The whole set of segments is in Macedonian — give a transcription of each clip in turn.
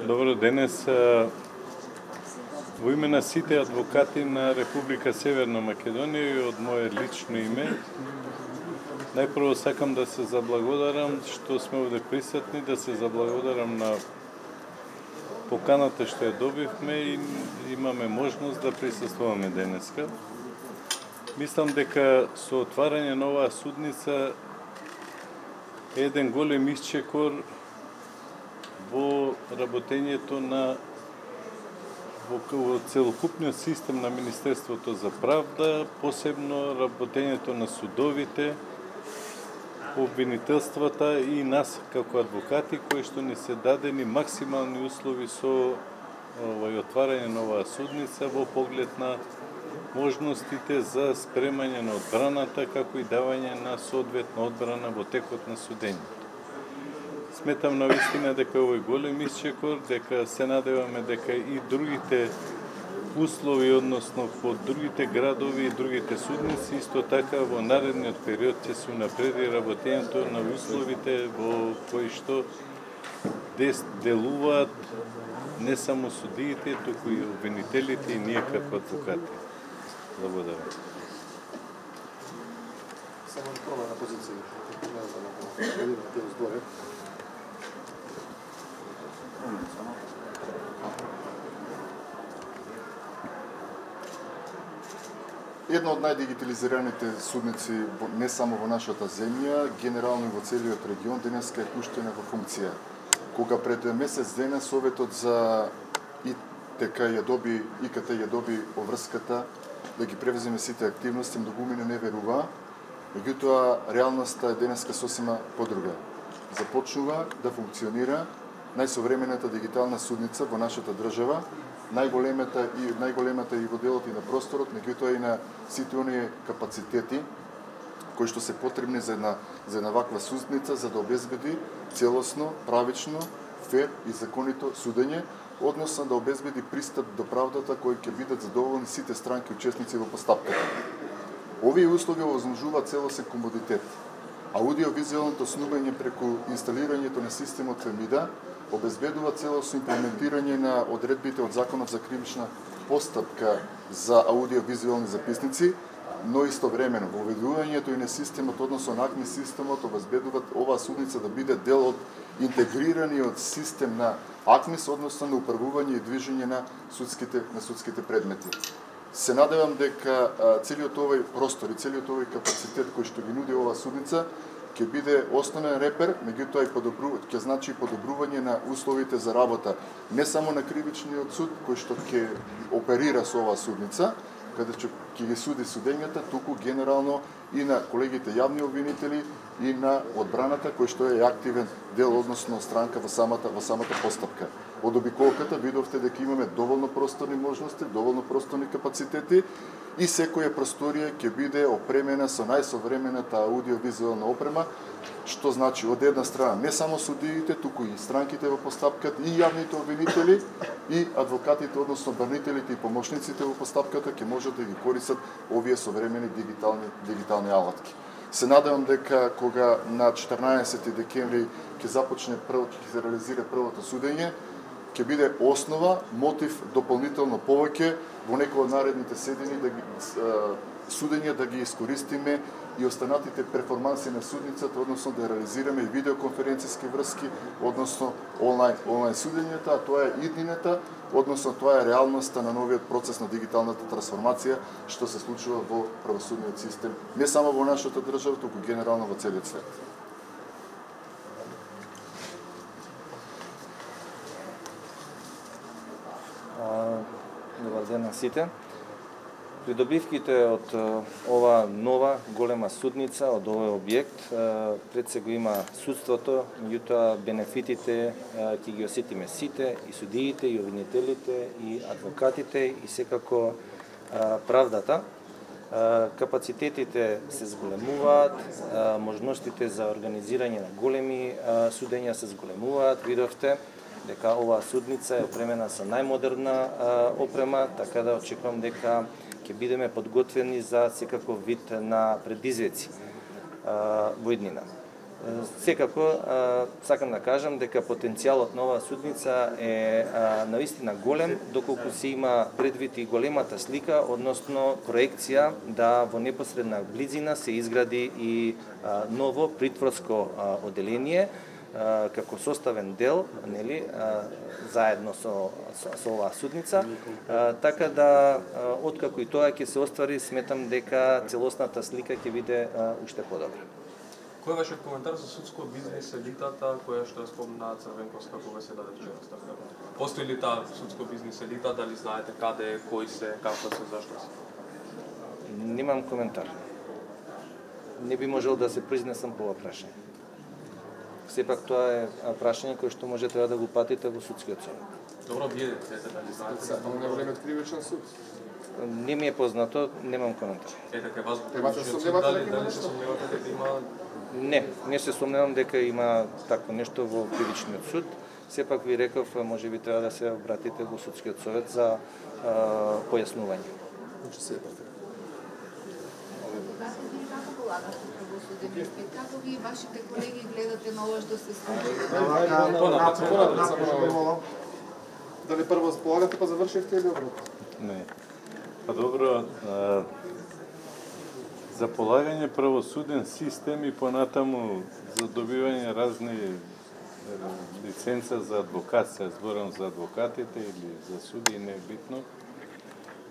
Добро, денес во име на сите адвокати на Република Северна Македонија и од мое лично име, најпрво сакам да се заблагодарам што сме овде присутни, да се заблагодарам на поканата што ја добивме и имаме можност да присуствуваме денеска. Мислам дека со отварање на оваа судница е еден голем исчекор во работењето во целокупниот систем на Министерството за правда, посебно работењето на судовите, обвинителствата и нас како адвокати, кои што ни се дадени максимални услови со отварање на оваа судница во поглед на можностите за спремање на одбраната, како и давање на соодветна одбрана во текот на судењето. Сметам навистина дека овој голем исчекор, дека се надеваме дека и другите услови, односно по другите градови и другите судници, исто така во наредниот период ќе се унапреди работењето на условите во кои што делуваат не само судиите, туку и обвинителите и ние како адвокати. Благодарам. Само проба на позиција. Една од најдигитализираните судници не само во нашата земја, генерално и во целиот регион, денеска е пуштена во функција. Кога пред месец дена Советот за ИКТ ја доби обврската да ги превземе сите активности, многумина не верува, меѓутоа реалноста е денеска сосема подруга. Започнува да функционира најсовремената дигитална судница во нашата држава, најголемата и во делот и на просторот, меѓутоа и на сите оние капацитети кои што се потребни за една ваква судница за да обезбеди целосно, правично, фер и законито судење, односно да обезбеди пристап до правдата кои ќе бидат задоволни сите странки учесници во постапката. Овие услови овозможуваат целосен комодитет. Аудиовизуелното снување преку инсталирањето на системот ФМИДА обезбедува целосно имплементирање на одредбите од Законот за кривична постапка за аудиовизуелни записници, но истовремено воведувањето и на системот, односно на АКМИ системот, обезбедуваат оваа судница да биде дел од интегрираниот систем на АКМИС, односно на управување и движење на судските предмети. Се надевам дека целиот овој простор и целиот овој капацитет кој што ги нуди оваа судница ќе биде основен репер, меѓутоа и ќе значи подобрување на условите за работа не само на кривичниот суд кој што ќе оперира со оваа судница, каде ќе ги суди судењата, туку генерално и на колегите јавни обвинители и на одбраната кој што е активен дел, односно странка во самата постапка. Од обиколката видовте дека имаме доволно просторни можности, доволно просторни капацитети и секоја просторија ќе биде опремена со најсовремената аудиовизуелна опрема, што значи од една страна не само судиите, туку и странките во постапката, и јавните обвинители, и адвокатите, односно бранителите и помошниците во постапката ќе можат да ги користат овие современи дигитални алатки. Се надевам дека кога на 14 декември ќе се реализира првото судење, ќе биде основа, мотив дополнително повеќе во некои од наредните судења да ги искористиме и останатите перформанси на судницата, односно да реализираме и видеоконференциски врски, односно онлайн судењата, а тоа е иднината, односно тоа е реалноста на новиот процес на дигиталната трансформација што се случува во правосудниот систем, не само во нашата држава, туку генерално во целиот свет. Добар ден на сите. Придобивките од ова нова голема судница, од овој објект, пред се го има судството, меѓутоа бенефитите ќе ги осетиме сите, и судиите, и обвинителите, и адвокатите, и секако правдата. Капацитетите се зголемуваат, можностите за организирање на големи судења се зголемуваат, видовте дека оваа судница е опремена со најмодерна опрема, така да очекувам дека ќе бидеме подготвени за секаков вид на предизвици во иднина. Секако, сакам да кажам дека потенцијалот на оваа судница е навистина голем, доколку се има предвид и големата слика, односно проекција да во непосредна близина се изгради и ново притворско оделение, како составен дел, нели, заедно со оваа судница, така да откако и тоа ќе се оствари, сметам дека целосната слика ќе биде уште подобра. Кој е вашиот коментар за судско бизнис елитата, која што спомна Црвенковска кога се даде вчера ставка? Постои ли таа судско бизнис елита, дали знаете каде, кои се, како се, зашто се? Немам коментар. Не би можел да се произнесам по ова прашање. Сепак тоа е прашање кое што може треба да го патите во судскиот совет. Добро, вие дали знаете? Само на време кривичен суд. Не ми е познато, немам коментар. Кај вас се сомневате дека има дали се нешто? сомневате дека има Не се сомневам дека има такво нешто во кривичниот суд. Сепак ви реков, може би треба да се обратите во судскиот совет за појаснување. Како полагате правосуден испит? Како ви и вашите колеги гледате на ова што се случи? Дали прво полагате па завршивте или обратно? Не. Па добро, за полагање правосуден систем и понатаму за добивање разни лиценца за адвокација, зборам за адвокатите или за суди, не е битно,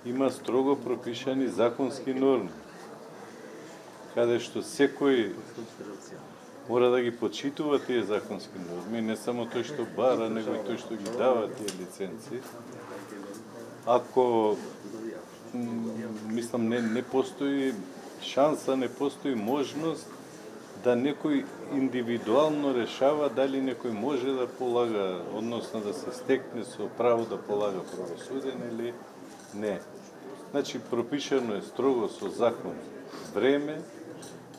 има строго пропишани законски норми, каде што секој мора да ги почитува тие законски норми, не само тој што бара, него и тој што ги дава тие лиценци. Ако мислам не постои шанса, не постои можност да некој индивидуално решава дали некој може да полага, односно да се стекне со право да полага правосуден или не. Значи, пропишано е строго со закон време,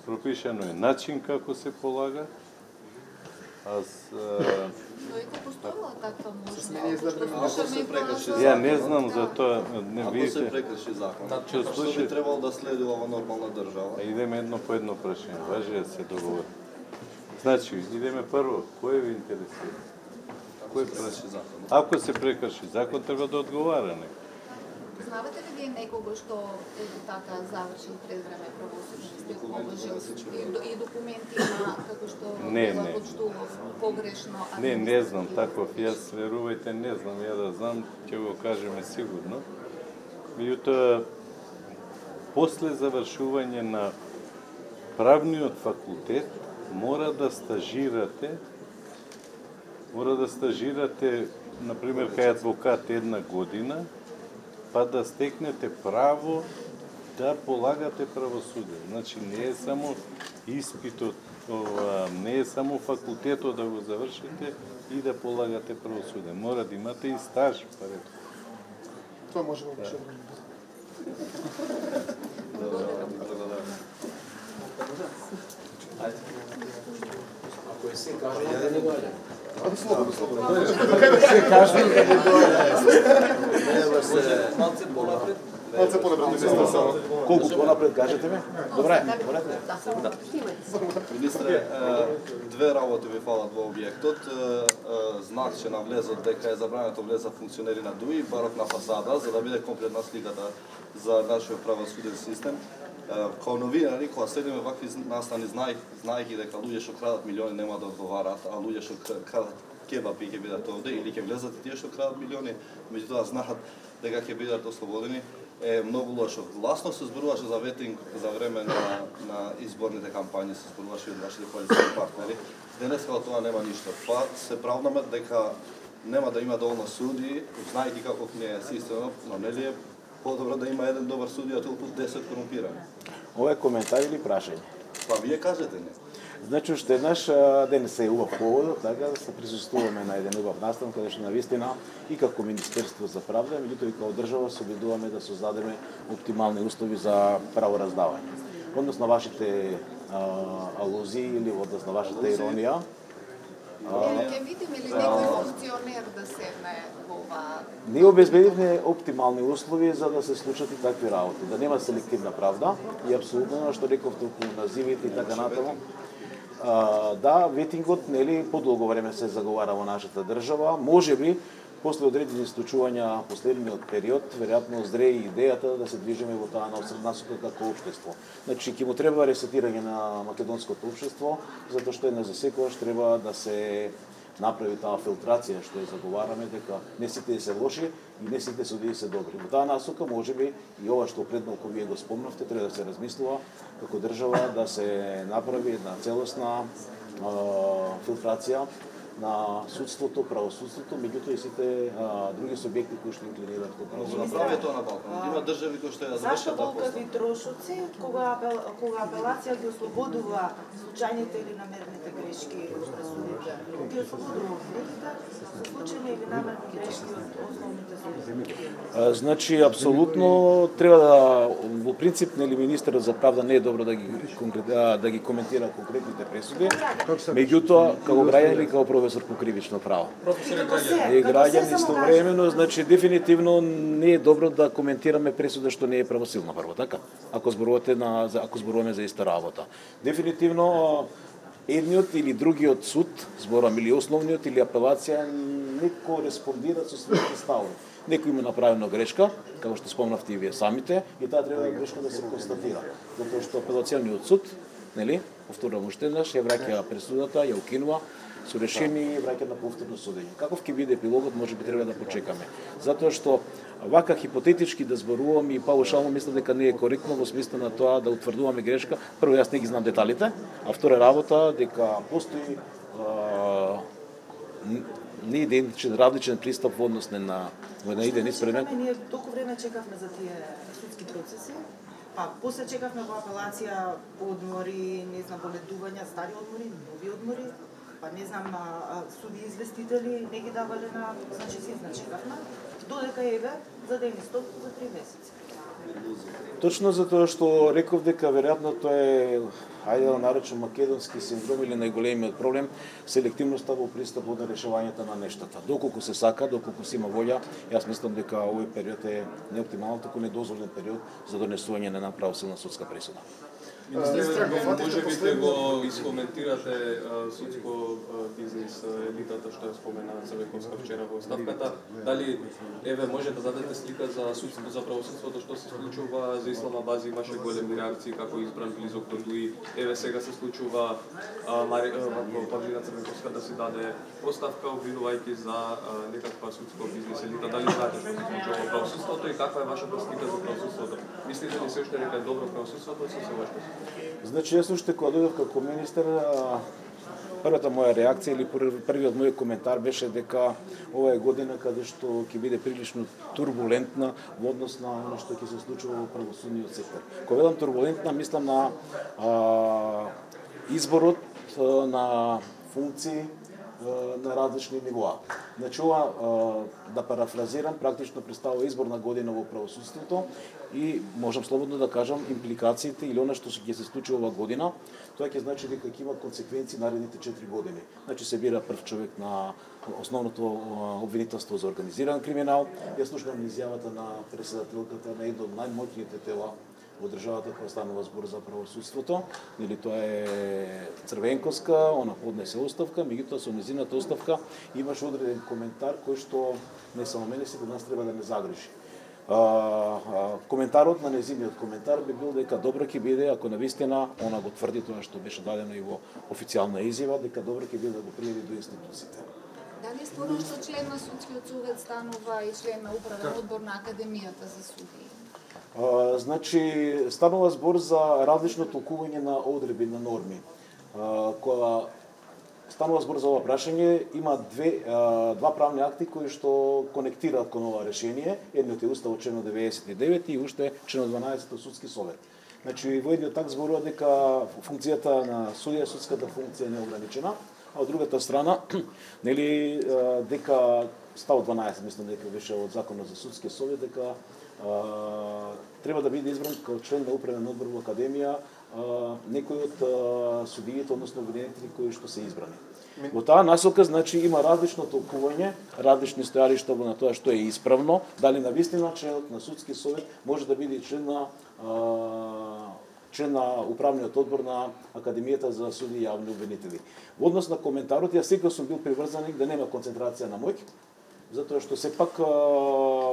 пропишано е начин како се полага. Но и постоела таква можност. Ја не знам за тоа, не Ако се видите. прекрши закон, Што што случи? би требало да следи ова нормална држава? Идеме едно по едно прашање, важи да се договори. Значи, идеме прво, кој ви интересира? Кој прашање? закон? Ако се прекрши закон, треба да одговара некој. Познавате ли вие некого што ето така завршил пред време правосуден испит, положил и документи има како што Не, била не. почтував погрешно? Не знам таков, јас верувајте, не знам, ја да знам, ќе го кажеме сигурно. Меѓутоа, после завршување на правниот факултет, мора да стажирате, например, кај адвокат 1 година, па да стекнете право да полагате правосудие. Значи, не е само испитот, не е само факултетот да го завршите и да полагате правосудие. Мора да имате и стаж, парето. Тоа може да беше. Ако се каже, да не дојде. Слободно. Се каже, да не дојде. Малце понапред? Малце понапред, министр, само. Колку понапред кажете ми? Добре, добре. Министре, две работи ви фалат во објектот. Знак че на влезот дека е забрането влеза функционери на ДУИ, барок на фасада, за да биде комплетна сликата за нашиот правосуден систем. Као новинари, кога следиме вакви настани, знаејќи дека луѓе што крадат милиони нема да одговарат, а луѓе што крадат кебапи ќе бидат овде или ќе влезат и тие што крадат милиони, меѓутоа знаат дека ќе бидат ослободени, е многу лошо. Гласно се зборуваше за ветинг за време на изборните кампањи, се зборуваше и од вашите коалициони партнери. Денеска од тоа нема ништо. Па се правдаме дека нема да има доволно суди, знаејќи каков ни е системот, но нели е подобро да има еден добар судија толку 10 корумпирани. Ова е коментар или прашање? Па вие кажете не. Значи, уште еднаш денес е убав повод, така да се присуствуваме на еден убав настан, каде што навистина и како Министерство за правда, меѓутоа и како држава се обидуваме да создадеме оптимални услови за правораздавање. Односно вашите алузии или односно вашата иронија. Ќе видиме ли некој функционер да седне во оваа? Ние обезбедивме оптимални услови за да се случат и такви работи, да нема селективна правда и апсолутно што реков толку називите и така натаму. да, ветингот нели подолго време се заговара во нашата држава, можеби после одредени случувања последниот период, веројатно зрее идејата да се движиме во таа насока како општество. Значи, ќе му треба ресетирање на македонското општество, затоа што за секогаш треба да се направи таа филтрација што ја заговараме, дека не сите се лоши и не сите судии се добри. Во таа насока можеби и ова што пред малку вие го спомнавте, треба да се размислува како држава да се направи една целосна филтрација на судството, правосудството, меѓутоа и сите други субјекти кои што инклинираат кон правосудство. Направи тоа на Балкан. Има држави кои што ја Зашто завршат таа голкави трошоци, кога апелација ги ослободува случајните или намерните грешки од пресудите, ги ослободува судите, случајни или намерни грешки од основните суди? Значи, апсолутно треба да, во принцип, нели министерот за правда не е добро да ги коментира конкретните пресуди, меѓутоа како граѓани или како професор по кривично право. И граѓани истовремено, значи дефинитивно не е добро да коментираме пресуда што не е правосилна прво, така? Ако зборуваме за иста работа. Дефинитивно едниот или другиот суд, зборам или основниот или апелација не кореспондира со своите ставови. Некој има направено грешка, како што спомнавте и вие самите, и таа треба грешка да се констатира. Затоа што апелациониот суд, нели, повторувам уште еднаш, ја враќа пресудата, ја укинува со решение и враќа на повторно судење. Каков ќе биде епилогот, можеби треба да почекаме. Затоа што вака хипотетички да зборувам и паушално мислам дека не е коректно во смисла на тоа да утврдуваме грешка. Прво, јас не ги знам деталите, а втора работа дека постои не идентичен, различен пристап во однос на еден испредмет. Ние толку време чекавме за тие судски процеси, па после чекавме во апелација одмори, не знам, боледувања, стари одмори, нови одмори, па не знам, суди известители не ги давале на, значи се чекавме, додека еве за ден стоп за 3 месеци. Точно затоа што реков дека веројатно тоа е, ајде да наречем македонски синдром или најголемиот проблем, селективноста во пристапот на решавањето на нештата. Доколку се сака, доколку се има волја, јас мислам дека овој период е неоптимален, туку недозволен период за донесување на една правосилна судска пресуда. Министре, може би да го искоментирате судско бизнис елитата што ја спомена Црвенковска вчера во оставката. Дали еве може да дадете слика за судството, за правосудството што се случува за Исламабад, имаше големи реакции како избран близок до Дуи. Еве сега се случува Павлина Црвенковска да си даде оставка обвинувајќи за некаква судско бизнис елита. Дали знаете што се случува во правосудството и каква е вашата слика за правосудството? Мислите ли се уште дека е добро правосудството или се лошо? Значи, јас уште кога дојдов како министер, првата моја реакција или првиот мој коментар беше дека ова е година каде што ќе биде прилично турбулентна во однос на оно што ќе се случува во правосудниот сектор. Кога велам турбулентна, мислам на изборот на функции на различни нивоа. Значи, ова, да парафразирам, практично представува изборна година во правосудството и можам слободно да кажам импликациите или она што ќе се случи ова година, тоа ќе значи дека ќе има консеквенции наредните 4 години. Значи се бира прв човек на основното обвинителство за организиран криминал. Јас слушнам изјавата на председателката на едно од најмоќните тела во државата која станува збор за правосудството, или тоа е Црвенковска, она поднесе оставка, меѓутоа со нејзината оставка имаше одреден коментар кој што не само мене, сите нас треба да ме загрижи. Коментарот на нејзиниот коментар би бил дека добро ќе биде ако навистина она го тврди тоа што беше дадено и во официјална изјава, дека добро ќе биде да го пријави до институциите. Дали спорно што член на судскиот совет станува и член на управен одбор на Академијата за судии? Значи, станува збор за различно толкување на одредби на норми. Кога станува збор за ова прашање, има два правни акти кои што конектираат кон ова решение. Едниот е Уставот член 99 и уште член 12 Судски совет. Значи, во едниот акт зборува дека функцијата на судија, судската функција е неограничена, а од другата страна, нели, дека став 12, мислам дека беше од Законот за Судски совет, дека треба да биде избран како член на управен одбор во Академија некој од судиите, односно обвинетите кои што се избрани. Во таа насока, значи, има различно толкување, различни стојалишта на тоа што е исправно, дали навистина членот на судски совет може да биде член на член на управниот одбор на Академијата за суди и јавни обвинители. Во однос на коментарот, јас секогаш сум бил приврзаник да нема концентрација на моќ, затоа што сепак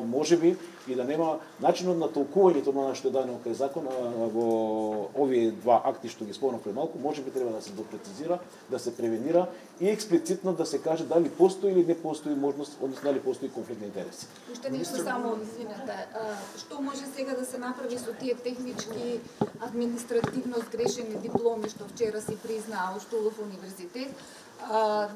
можеби и да нема начинот на толкувањето на што е дадено кај закон во овие два акти што ги спомнав пред малку, можеби треба да се допрецизира, да се превенира и експлицитно да се каже дали постои или не постои можност, односно дали постои конфликт на интереси. Уште нешто само, извинете, што може сега да се направи со тие технички административно сгрешени дипломи што вчера си признаа Штулов универзитет?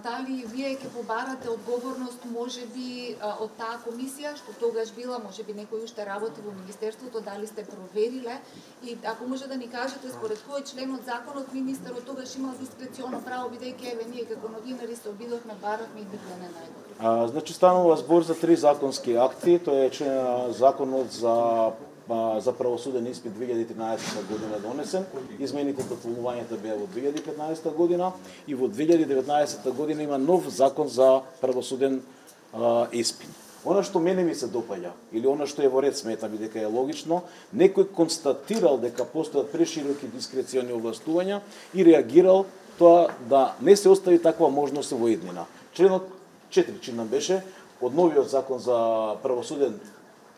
Дали вие ќе побарате одговорност можеби од таа комисија што тогаш била, можеби некој уште работи во министерството, дали сте провериле и ако може да ни кажете според кој член од законот министерот тогаш имал дискреционо право, бидејќи еве ние како новинари се обидовме, баравме и никој не најдобро. Значи станува збор за 3 законски акти, тоа е законот за правосуден испит 2013 година донесен, измените дополнувањата беа во 2015 година и во 2019 година има нов закон за правосуден испит. Она што мене ми се допаѓа, или она што е во ред сметам и дека е логично, некој констатирал дека постојат прешироки дискрециони овластувања и реагирал тоа да не се остави таква можност во иднина. Членот 4 чинам беше од новиот закон за правосуден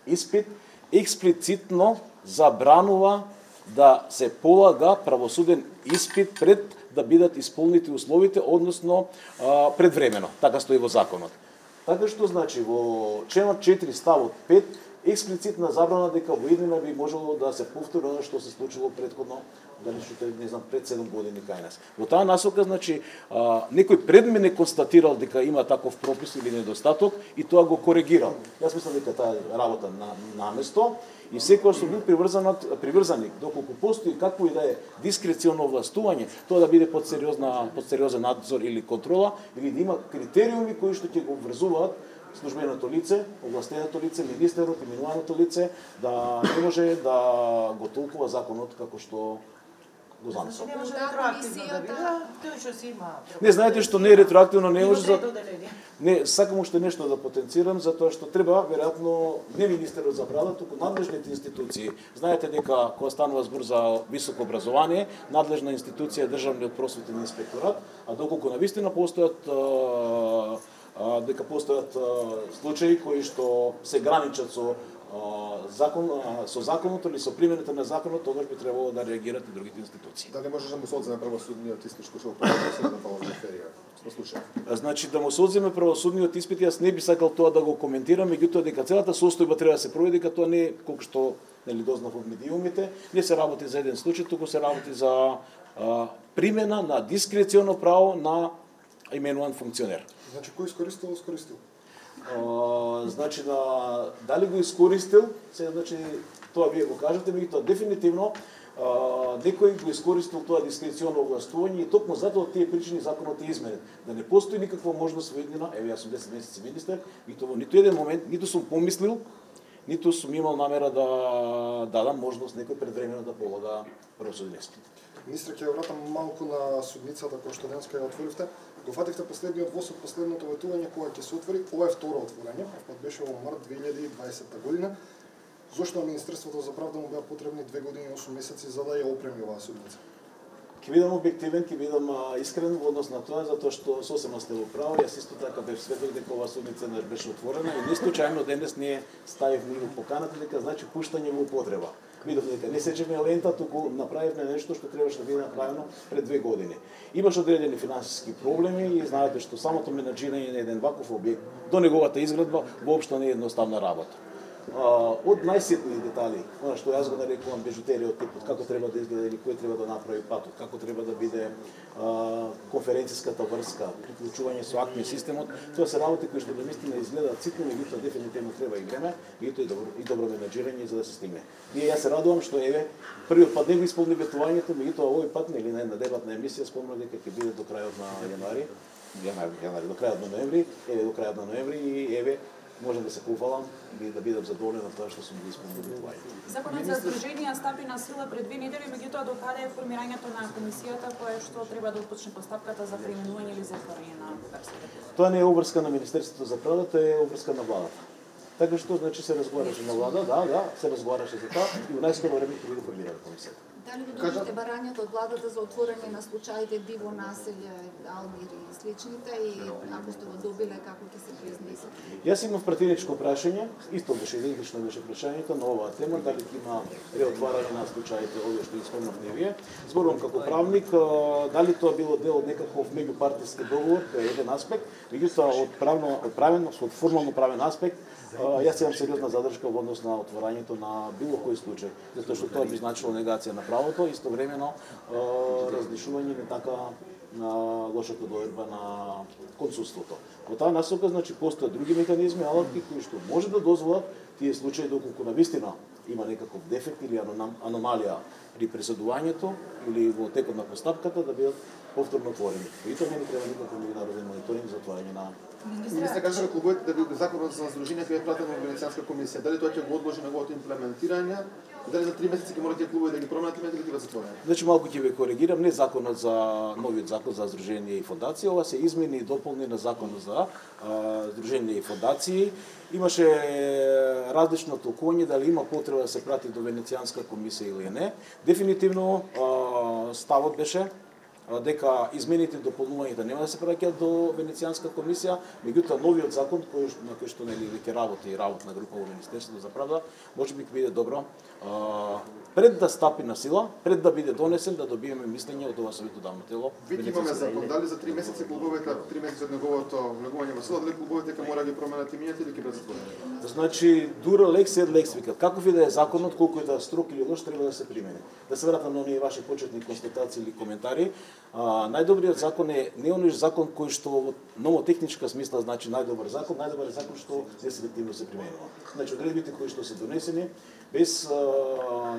испит експлицитно забранува да се полага правосуден испит пред да бидат исполнити условите, односно предвремено. Така стои во законот. Така што значи во членот 4 ставот 5 експлицитна забрана дека во иднина би можело да се повтори она што се случило претходно, дали што не знам пред 7 години кај нас. Во таа насока значи некој пред мене констатирал дека има таков пропис или недостаток и тоа го коригирал. Јас мислам дека таа работа на место и секој што бил приврзаник доколку постои какво и да е дискреционно овластување, тоа да биде под сериозен надзор или контрола или да има критериуми кои што ќе го врзуваат службеното лице, овластеното лице, министерот, именуваното лице, да не може да го толкува законот како што го занесува. Не може ретроактивно да биде, тој што си има. Не, знаете што не е ретроактивно, не може за... Не, сакам уште нешто да потенцирам, затоа што треба, веројатно, не министерот за правда, туку надлежните институции. Знаете дека кога станува збор за високо образование, надлежна институција е Државниот просветен инспекторат, а доколку навистина постојат дека постојат случаи кои што се граничат со законот или со примената на законот, тогаш би требало да реагират и другите институции. Да не може да му се одземе правосудниот испит што се правосудна ферија во случај. Значи да му се одземе правосудниот испит, јас не би сакал тоа да го коментирам, меѓутоа дека целата состојба треба да се проведе, дека тоа не е колку што нели дознав од медиумите, не се работи за еден случај, туку се работи за примена на дискреционо право на именуван функционер. Значи кој искористил? Значи дали го искористил, се значи тоа вие го кажете, меѓутоа дефинитивно некој го искористил тоа дискреционно овластување и токму затоа тие причини законот е изменет. Да не постои никаква можност во иднина, еве јас сум 10 месеци министер, и тоа во ниту еден момент ниту сум помислил, ниту сум имал намера да дадам можност некој предвремено да полага правосуден испит. Министре, ќе вратам малку на судницата која што денеска ја отворивте. Го фативте последниот воз од последното ветување кога ќе се отвори. Ова е второ отворање, првпат беше во март 2020 година. Зошто на Министерството за правда му беа потребни 2 години и 8 месеци за да ја опреми оваа судница? Ќе бидам објективен, ќе бидам искрен во однос на тоа, затоа што сосема сте во право. Јас исто така бев сведок дека оваа судница не беше отворена и не случајно денес ние ставивме го поканата дека значи пуштање во употреба. Видов дека не сечевме лента, туку направивме нешто што требаше да биде направено пред 2 години. Имаш одредени финансиски проблеми и знаете што самото менаџирање на еден ваков објект до неговата изградба воопшто не е едноставна работа. Од најситни детали, она што јас го нарекувам бижутерија од типот како треба да изгледа или кој треба да направи патот, како треба да биде конференцијската врска, приклучување со актни системот, тоа се работи кои што наистина изгледаат ситни, меѓутоа дефинитивно треба и време, и добро менаџирање за да се стигне. Јас се радувам што еве првиот пат не го исполни ветувањето, меѓутоа овој пат нели на една дебатна емисија спомна дека ќе биде до крајот на јануари, до крајот на ноември, до крајот на ноември и еве можам да се пофалам и да бидам задоволен на тоа што сум го исполнил ветување. Законот за здруженија стапи на сила пред 2 недели, меѓутоа до каде е формирањето на комисијата која што треба да отпочне постапката за преименување или затворање на Бугарската? Тоа не е обврска на Министерството за правда, тоа е обврска на владата. Така што значи се разговараше на влада, да, се разговараше за тоа и во најскоро време ќе биде формирана комисијата. Дали го добите барањата од владата за отворање на случаите Диво населје, Алмир и сличните, и ако сте го добиле, како ќе се произнесете? Јас имав пратеничко прашање, исто беше идентично беше прашањето на оваа тема, дали има преотварање на случаите овие што ги спомнавте вие. Зборувам како правник, дали тоа било дел од некаков меѓупартиски договор, тоа е еден аспект, меѓутоа од формално правен аспект, јас имам сериозна задршка во однос на отворањето на било кој случај, затоа што тоа би значило негација на правото, истовремено различување на така на лошата доверба на консулството. Во таа насока, значи, постојат други механизми, алатки кои што може да дозволат тие случаи доколку навистина има некаков дефект или аномалија при пресудувањето или во текот на постапката да бидат повторно отворени. И тоа не треба никаков меѓународен мониторинг за отворање на Министра, кажа клубовете да би законот за здружение кој е пратен во Венецијанска комисија, дали тоа ќе го одложи неговото имплементирање? Дали за 3 месеци ќе мора тие клубови да ги променат или ќе бидат затворени? Значи малку ќе ве коригирам, не законот за новиот закон за здружение и фондации, ова се измени и дополни на законот за здружение и фондации. Имаше различно толкување дали има потреба да се прати до Венецијанска комисија или не. Дефинитивно ставот беше дека измените и дополнувањата нема да се праќаат до Венецијанска комисија, меѓутоа новиот закон на кој што нели ќе работи работна група во Министерството за правда, можеби ќе биде добро пред да стапи на сила, пред да биде донесен, да добиеме мислење од ова советодавно тело. Веќе имаме закон, дали за 3 месеци клубовете, 3 месеци од неговото влегување во сила, дали клубовете ќе мора да ги променат имињата или ќе бидат затворени? Значи, дура лекс ед лекс викат. Каков и да е законот, колку и да е строг или лош, треба да се примени. Да се вратам на оние ваши почетни констатации или коментари. Најдобриот закон е не оној закон кој што во номотехничка смисла значи најдобар закон е закон што неселективно се применува. Значи, одредбите кои што се донесени без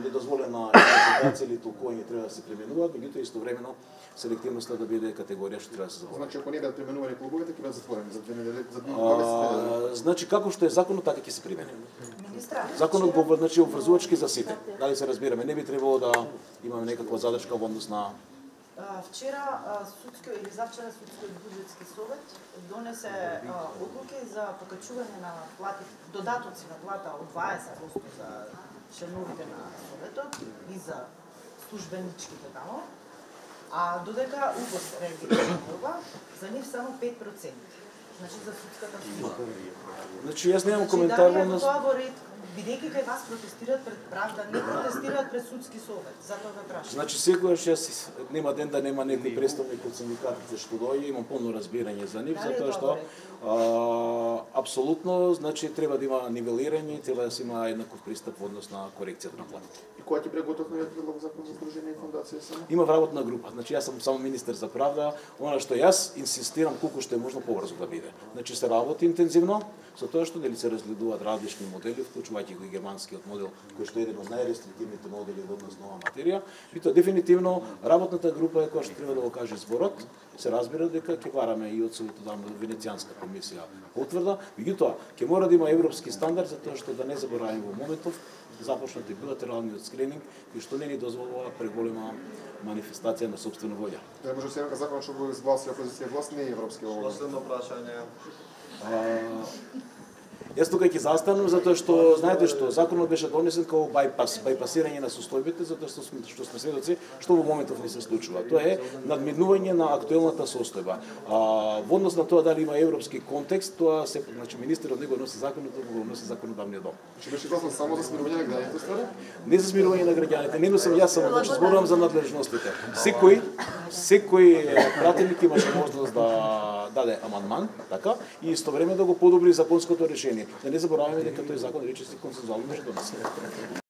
недозволена интерпретација или толкување треба да се применуваат, меѓутоа истовремено селективноста да биде категорија што треба да се заборави. Значи, ако не бидат применувани клубовите, ќе бидат затворени за 2 недели, за 2 месеци. Значи, како што е законот, така ќе се примени. Министра, Законот го значи обврзувачки за сите. Дали се разбираме, не би требало да имаме некаква задршка во однос на вчера судскиот или завчера судскиот буџетски совет донесе одлуки за покачување на плати, додатоци на плата од 20% за членовите на советот и за службеничките тамо, а додека УКОС реагира на ова, за нив само 5%. Значи за судската служба. Значи јас немам коментар во однос. Бидејќи кај вас протестираат пред правда, не протестираат пред судски совет, затоа ве прашам. Значи секогаш јас нема ден да нема некој представник од синдикатите што доаѓа, имам полно разбирање за нив, затоа што апсолутно значи треба да има нивелирање, треба да се има еднаков пристап во однос на корекцијата на платите. И кога ќе преготов новиот предлог закон за здружение и фондација само? Има работна група. Значи јас сум само министер за правда, она што јас инсистирам колку што е можно побрзо да биде. Значи се работи интензивно, со тоа што дали се разгледуваат различни модели, вклучувајќи го и германскиот модел, кој што е еден од најрестриктивните модели во однос на оваа материја. И тоа дефинитивно работната група е која што треба да го каже зборот, се разбира дека ќе бараме и од советодавно Венецијанска комисија потврда, меѓутоа ќе мора да има европски стандард за тоа што да не забораваме во моментов започнат и билатералниот скрининг и што не ни дозволува преголема манифестација на собствена волја. Да може сега закон што го изгласи опозиција власт не е европски во Последно прашање. Јас тука ќе застанам затоа што знаете што законот беше донесен како бајпасирање на состојбите затоа што сме сведоци што во моментов не се случува. Тоа е надминување на актуелната состојба. Во однос на тоа дали има европски контекст, тоа се значи министерот него носи законот, го носи законодавниот дом. Че беше гласно само за смирување на граѓаните ствари? Не за смирување на граѓаните, не сум јас само, значи зборувам за надлежностите. Секој пратеник имаше можност да даде амандман, така, и истовремено да го подобри законското решение. Да не забораваме дека тој закон речиси консензуално беше донесен.